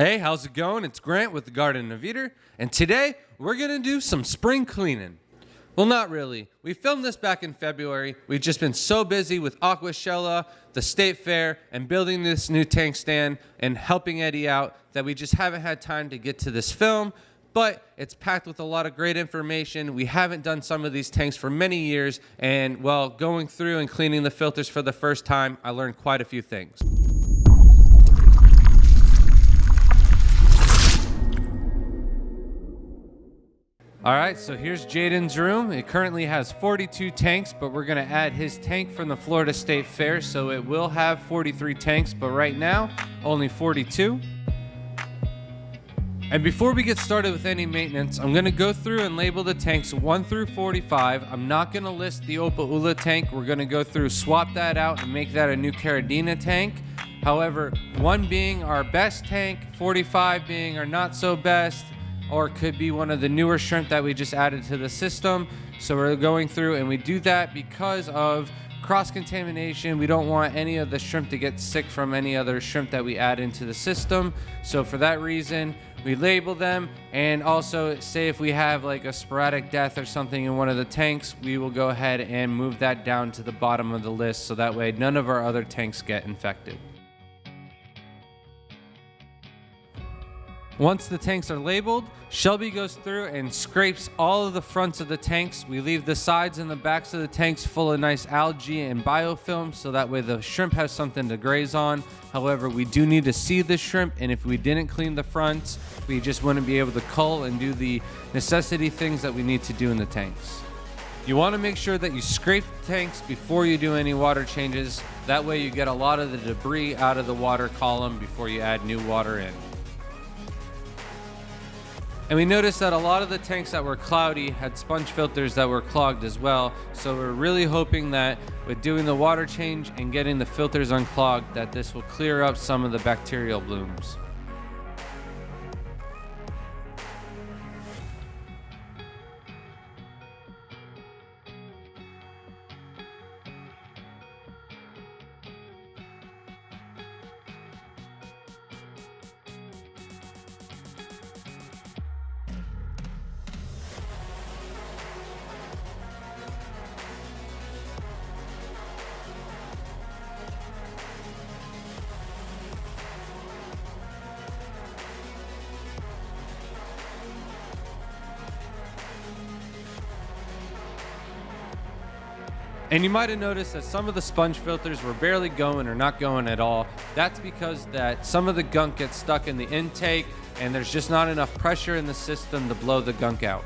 Hey, how's it going? It's Grant with the Garden of Eater, and today we're going to do some spring cleaning. Well, not really. We filmed this back in February. We've just been so busy with Aquashella, the state fair, and building this new tank stand and helping Eddie out that we just haven't had time to get to this film, but it's packed with a lot of great information. We haven't done some of these tanks for many years, and well, going through and cleaning the filters for the first time, I learned quite a few things. All right, so here's Jaydens' room. It currently has 42 tanks, but we're gonna add his tank from the Florida State Fair, so it will have 43 tanks, but right now, only 42. And before we get started with any maintenance, I'm gonna go through and label the tanks 1 through 45. I'm not gonna list the Opa-Ula tank. We're gonna go through, swap that out, and make that a new Caridina tank. However, 1 being our best tank, 45 being our not so best, or it could be one of the newer shrimp that we just added to the system. So we're going through, and we do that because of cross-contamination. We don't want any of the shrimp to get sick from any other shrimp that we add into the system. So for that reason, we label them, and also say if we have like a sporadic death or something in one of the tanks, we will go ahead and move that down to the bottom of the list, so that way none of our other tanks get infected. Once the tanks are labeled, Shelby goes through and scrapes all of the fronts of the tanks. We leave the sides and the backs of the tanks full of nice algae and biofilm, so that way the shrimp has something to graze on. However, we do need to see the shrimp, and if we didn't clean the fronts, we just wouldn't be able to cull and do the necessity things that we need to do in the tanks. You want to make sure that you scrape the tanks before you do any water changes. That way you get a lot of the debris out of the water column before you add new water in. And we noticed that a lot of the tanks that were cloudy had sponge filters that were clogged as well. So we're really hoping that with doing the water change and getting the filters unclogged, that this will clear up some of the bacterial blooms. And you might have noticed that some of the sponge filters were barely going or not going at all. That's because that some of the gunk gets stuck in the intake, and there's just not enough pressure in the system to blow the gunk out.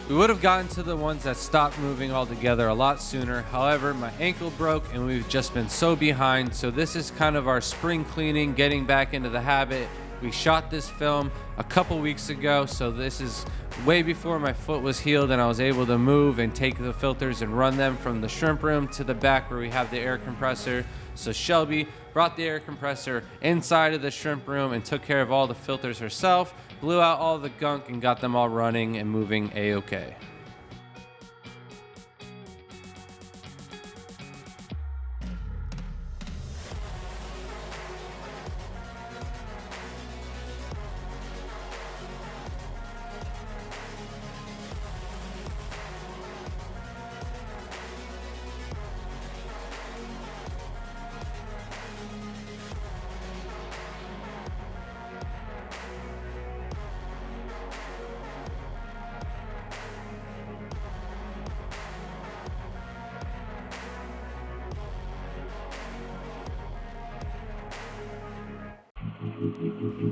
We would have gotten to the ones that stopped moving altogether a lot sooner. However, my ankle broke and we've just been so behind. So this is kind of our spring cleaning, getting back into the habit. We shot this film a couple weeks ago, so this is way before my foot was healed and I was able to move and take the filters and run them from the shrimp room to the back where we have the air compressor. So Shelby brought the air compressor inside of the shrimp room and took care of all the filters herself, blew out all the gunk and got them all running and moving a-okay.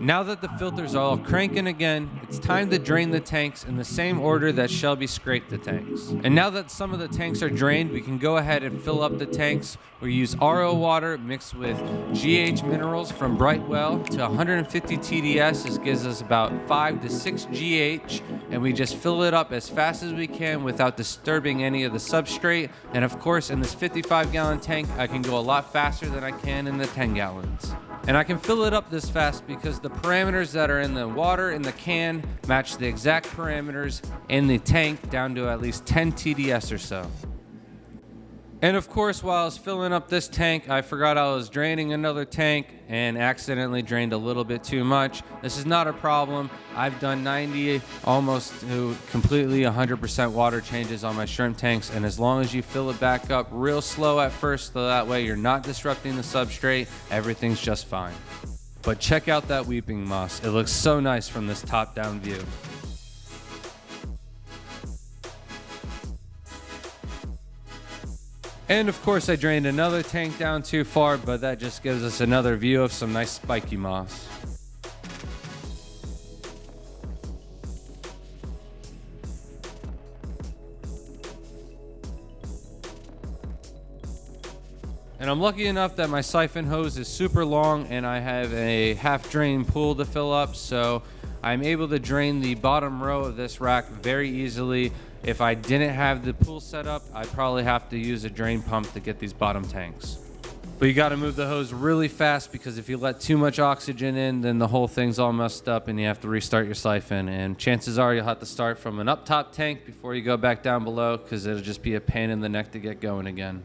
Now that the filters are all cranking again, it's time to drain the tanks in the same order that Shelby scraped the tanks. And now that some of the tanks are drained, we can go ahead and fill up the tanks. We use RO water mixed with GH minerals from Brightwell to 150 TDS. This gives us about 5 to 6 GH, and we just fill it up as fast as we can without disturbing any of the substrate. And of course, in this 55-gallon tank, I can go a lot faster than I can in the 10 gallons. And I can fill it up this fast because the parameters that are in the water in the can match the exact parameters in the tank down to at least 10 TDS or so. And of course, while I was filling up this tank, I forgot I was draining another tank and accidentally drained a little bit too much. This is not a problem. I've done 90, almost to completely 100% water changes on my shrimp tanks. And as long as you fill it back up real slow at first, so that way you're not disrupting the substrate, everything's just fine. But check out that weeping moss. It looks so nice from this top-down view. And of course I drained another tank down too far, but that just gives us another view of some nice spiky moss. And I'm lucky enough that my siphon hose is super long and I have a half drain pool to fill up, so I'm able to drain the bottom row of this rack very easily. If I didn't have the pool set up, I'd probably have to use a drain pump to get these bottom tanks. But you gotta move the hose really fast, because if you let too much oxygen in, then the whole thing's all messed up and you have to restart your siphon. And chances are you'll have to start from an up top tank before you go back down below, because it'll just be a pain in the neck to get going again.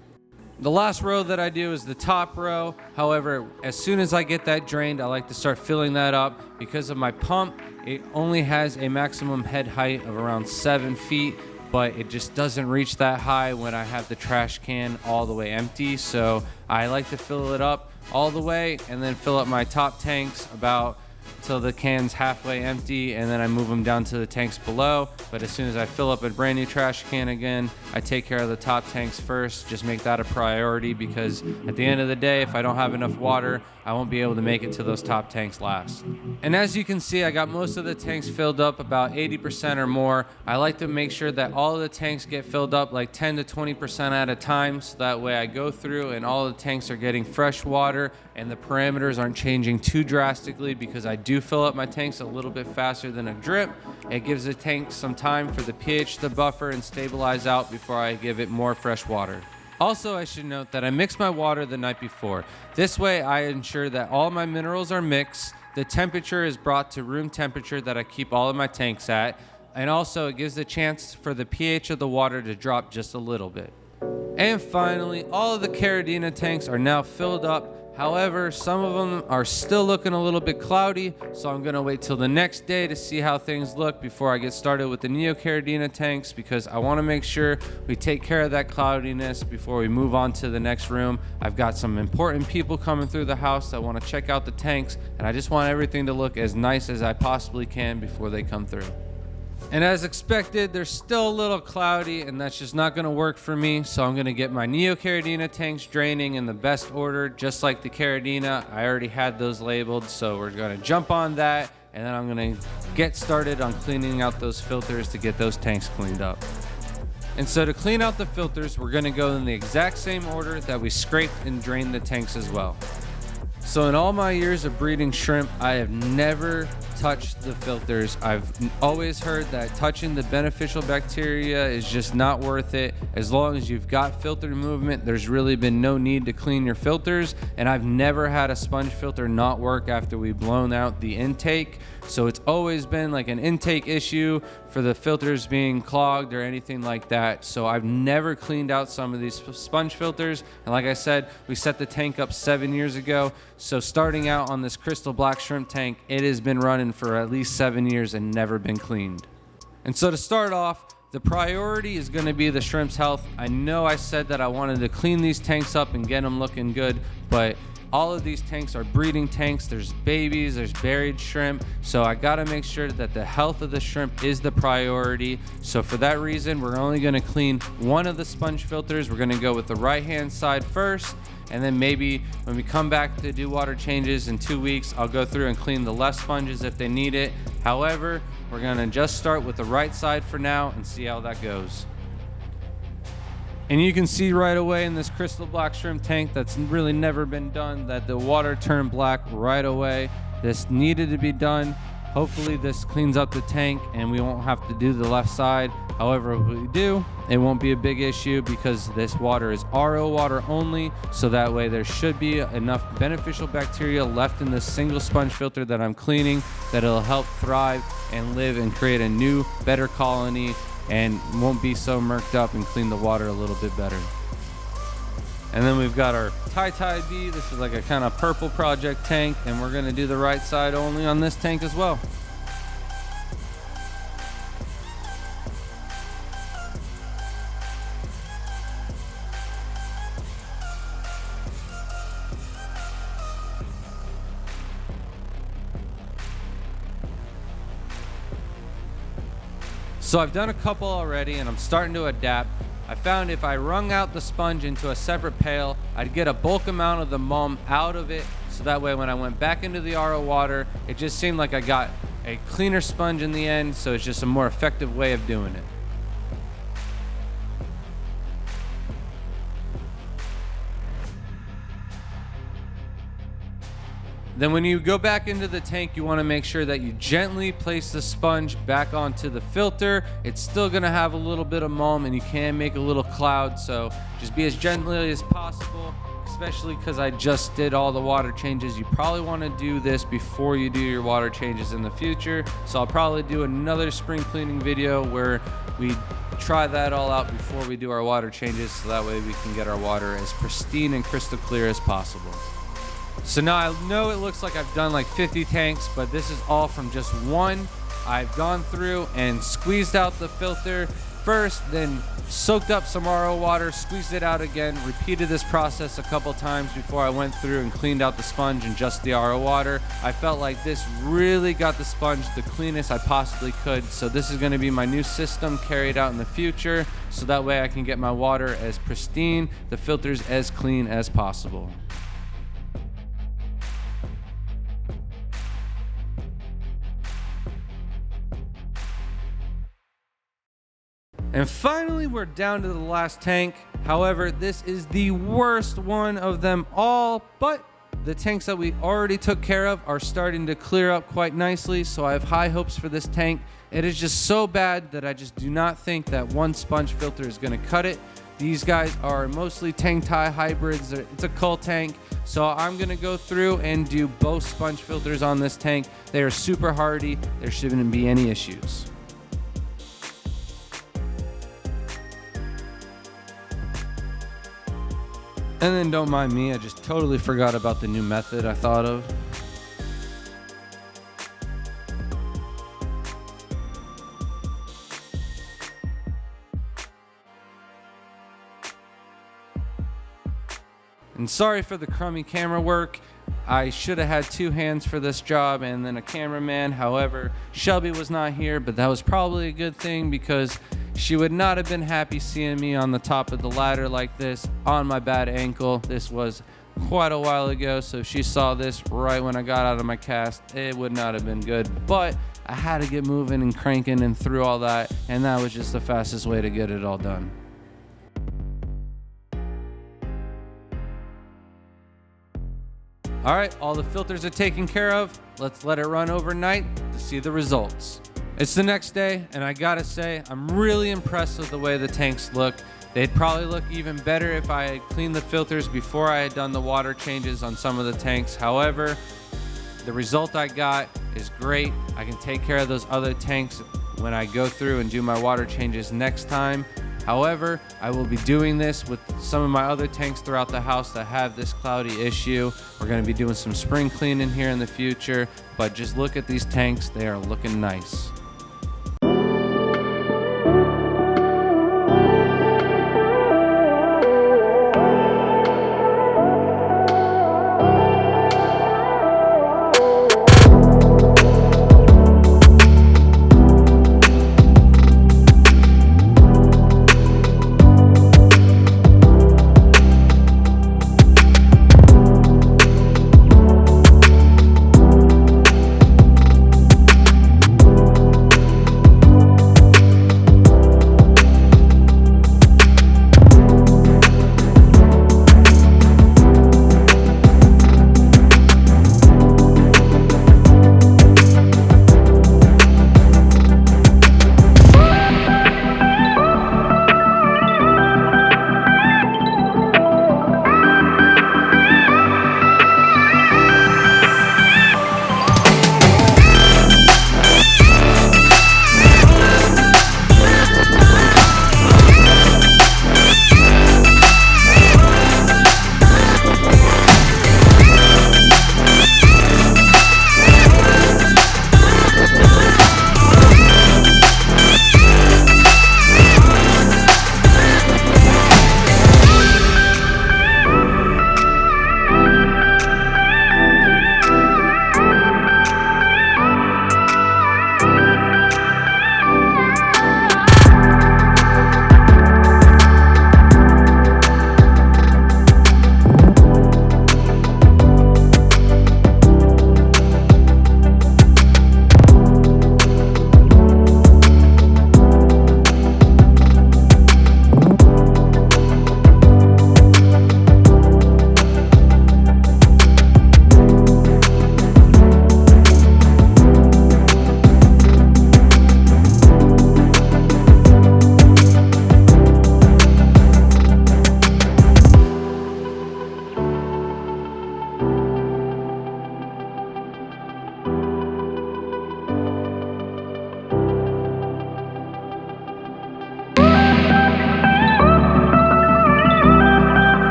The last row that I do is the top row. However, as soon as I get that drained, I like to start filling that up. Because of my pump, it only has a maximum head height of around 7 feet, but it just doesn't reach that high when I have the trash can all the way empty. So I like to fill it up all the way and then fill up my top tanks about till the can's halfway empty, and then I move them down to the tanks below. But as soon as I fill up a brand new trash can again, I take care of the top tanks first. Just make that a priority, because at the end of the day, if I don't have enough water, I won't be able to make it to those top tanks last. And as you can see, I got most of the tanks filled up, about 80% or more. I like to make sure that all of the tanks get filled up like 10 to 20% at a time, so that way I go through and all the tanks are getting fresh water and the parameters aren't changing too drastically, because I do fill up my tanks a little bit faster than a drip. It gives the tank some time for the pH to buffer and stabilize out before I give it more fresh water. Also, I should note that I mix my water the night before. This way I ensure that all my minerals are mixed, the temperature is brought to room temperature that I keep all of my tanks at, and also it gives the chance for the pH of the water to drop just a little bit. And finally, all of the Caridina tanks are now filled up. However, some of them are still looking a little bit cloudy, so I'm gonna wait till the next day to see how things look before I get started with the Caridina tanks, because I wanna make sure we take care of that cloudiness before we move on to the next room. I've got some important people coming through the house that wanna check out the tanks, and I just want everything to look as nice as I possibly can before they come through. And as expected, they're still a little cloudy, and that's just not gonna work for me. So I'm gonna get my Caridina tanks draining in the best order, just like the Caridina. I already had those labeled, so we're gonna jump on that, and then I'm gonna get started on cleaning out those filters to get those tanks cleaned up. And so to clean out the filters, we're gonna go in the exact same order that we scraped and drained the tanks as well. So in all my years of breeding shrimp, I have never touched the filters. I've always heard that touching the beneficial bacteria is just not worth it. As long as you've got filter movement, there's really been no need to clean your filters. And I've never had a sponge filter not work after we've blown out the intake. So it's always been like an intake issue for the filters being clogged or anything like that. So I've never cleaned out some of these sponge filters. And like I said, we set the tank up 7 years ago. So starting out on this crystal black shrimp tank, it has been running for at least 7 years and never been cleaned. And so to start off, the priority is going to be the shrimp's health. I know I said that I wanted to clean these tanks up and get them looking good, but all of these tanks are breeding tanks. There's babies, there's buried shrimp. So I gotta make sure that the health of the shrimp is the priority. So for that reason, we're only gonna clean one of the sponge filters. We're gonna go with the right-hand side first. And then maybe when we come back to do water changes in 2 weeks, I'll go through and clean the left sponges if they need it. However, we're gonna just start with the right side for now and see how that goes. And you can see right away in this crystal black shrimp tank that's really never been done that the water turned black right away. This needed to be done. Hopefully this cleans up the tank and we won't have to do the left side. However, if we do, it won't be a big issue because this water is RO water only. So that way there should be enough beneficial bacteria left in this single sponge filter that I'm cleaning that it'll help thrive and live and create a new, better colony, and won't be so murked up and clean the water a little bit better. And then we've got our tie B. This is like a kind of purple project tank, and we're gonna do the right side only on this tank as well. So I've done a couple already and I'm starting to adapt. I found if I wrung out the sponge into a separate pail, I'd get a bulk amount of the mum out of it, so that way when I went back into the RO water, it just seemed like I got a cleaner sponge in the end, so it's just a more effective way of doing it. Then when you go back into the tank, you want to make sure that you gently place the sponge back onto the filter. It's still going to have a little bit of mulm and you can make a little cloud, so just be as gently as possible, especially because I just did all the water changes. You probably want to do this before you do your water changes in the future, so I'll probably do another spring cleaning video where we try that all out before we do our water changes, so that way we can get our water as pristine and crystal clear as possible. So now I know it looks like I've done like 50 tanks, but this is all from just one. I've gone through and squeezed out the filter first, then soaked up some RO water, squeezed it out again, repeated this process a couple times before I went through and cleaned out the sponge and just the RO water. I felt like this really got the sponge the cleanest I possibly could, so this is going to be my new system carried out in the future, so that way I can get my water as pristine, the filters as clean as possible. And finally, we're down to the last tank. However, this is the worst one of them all, but the tanks that we already took care of are starting to clear up quite nicely, so I have high hopes for this tank. It is just so bad that I just do not think that one sponge filter is going to cut it. These guys are mostly tank tie hybrids. It's a cull tank, so I'm going to go through and do both sponge filters on this tank. They are super hardy. There shouldn't be any issues. And then don't mind me, I just totally forgot about the new method I thought of. And sorry for the crummy camera work. I should have had two hands for this job and then a cameraman. However, Shelby was not here, but that was probably a good thing because she would not have been happy seeing me on the top of the ladder like this on my bad ankle. This was quite a while ago, so if she saw this right when I got out of my cast, it would not have been good. But I had to get moving and cranking and through all that, and that was just the fastest way to get it all done. All right, all the filters are taken care of. Let's let it run overnight to see the results. It's the next day, and I gotta say, I'm really impressed with the way the tanks look. They'd probably look even better if I had cleaned the filters before I had done the water changes on some of the tanks. However, the result I got is great. I can take care of those other tanks when I go through and do my water changes next time. However, I will be doing this with some of my other tanks throughout the house that have this cloudy issue. We're going to be doing some spring cleaning here in the future, but just look at these tanks. They are looking nice.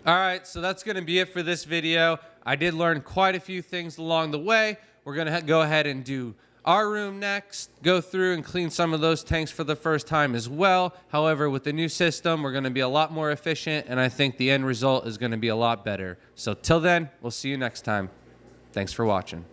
All right, so that's going to be it for this video. I did learn quite a few things along the way. We're going to go ahead and do our room next, go through and clean some of those tanks for the first time as well. However, with the new system, we're going to be a lot more efficient, and I think the end result is going to be a lot better. So till then, we'll see you next time. Thanks for watching.